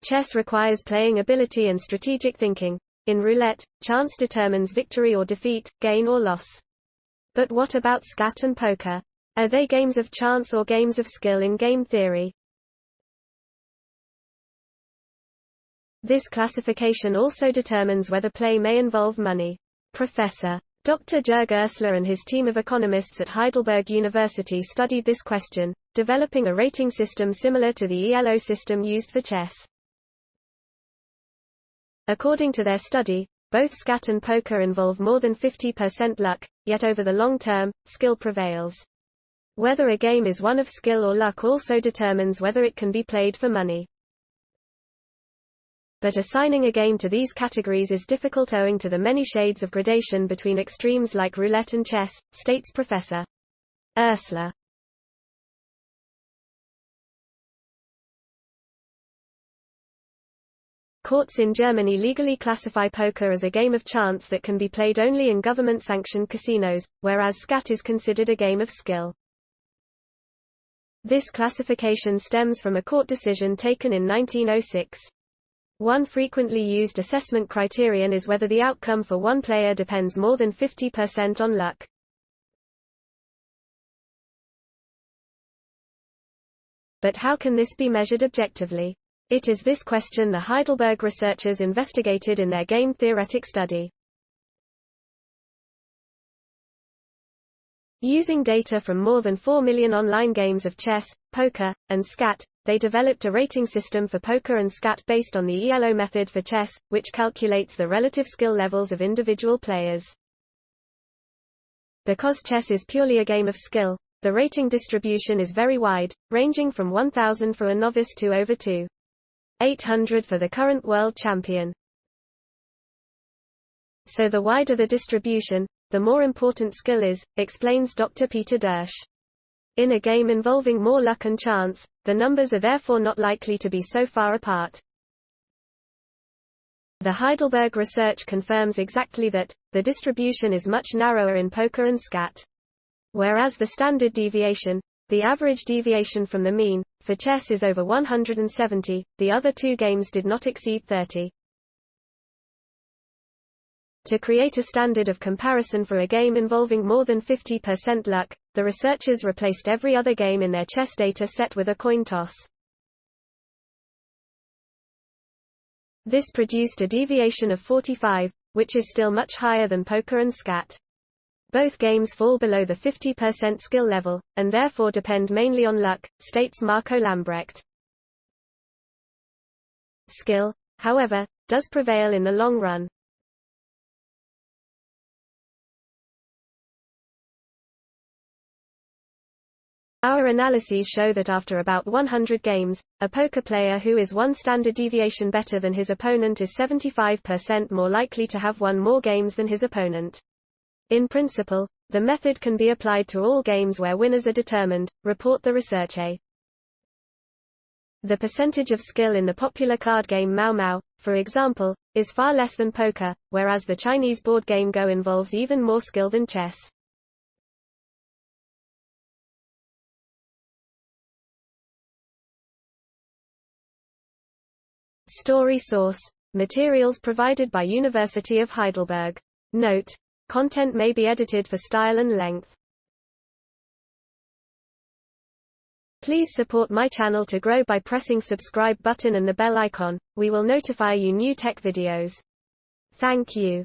Chess requires playing ability and strategic thinking. In roulette, chance determines victory or defeat, gain or loss. But what about skat and poker? Are they games of chance or games of skill in game theory? This classification also determines whether play may involve money. Professor Dr. Jörg Oechssler and his team of economists at Heidelberg University studied this question, developing a rating system similar to the ELO system used for chess. According to their study, both skat and poker involve more than 50% luck, yet over the long term, skill prevails. Whether a game is one of skill or luck also determines whether it can be played for money. But assigning a game to these categories is difficult owing to the many shades of gradation between extremes like roulette and chess, states Professor Oechssler. Courts in Germany legally classify poker as a game of chance that can be played only in government-sanctioned casinos, whereas skat is considered a game of skill. This classification stems from a court decision taken in 1906. One frequently used assessment criterion is whether the outcome for one player depends more than 50% on luck. But how can this be measured objectively? It is this question the Heidelberg researchers investigated in their game theoretic study. Using data from more than 4 million online games of chess, poker, and skat, they developed a rating system for poker and skat based on the ELO method for chess, which calculates the relative skill levels of individual players. Because chess is purely a game of skill, the rating distribution is very wide, ranging from 1,000 for a novice to over 2,800 for the current world champion. So the wider the distribution, the more important skill is, explains Dr. Peter Dersch. In a game involving more luck and chance, the numbers are therefore not likely to be so far apart. The Heidelberg research confirms exactly that, the distribution is much narrower in poker and skat. Whereas the standard deviation, the average deviation from the mean, for chess is over 170, the other two games did not exceed 30. To create a standard of comparison for a game involving more than 50% luck, the researchers replaced every other game in their chess data set with a coin toss. This produced a deviation of 45, which is still much higher than poker and skat. Both games fall below the 50% skill level, and therefore depend mainly on luck, states Marco Lambrecht. Skill, however, does prevail in the long run. Our analyses show that after about 100 games, a poker player who is one standard deviation better than his opponent is 75% more likely to have won more games than his opponent. In principle, the method can be applied to all games where winners are determined, report the researcher. The percentage of skill in the popular card game Mau Mau, for example, is far less than poker, whereas the Chinese board game Go involves even more skill than chess. Story source: materials provided by University of Heidelberg. Note: content may be edited for style and length. Please support my channel to grow by pressing subscribe button and the bell icon. We will notify you new tech videos. Thank you.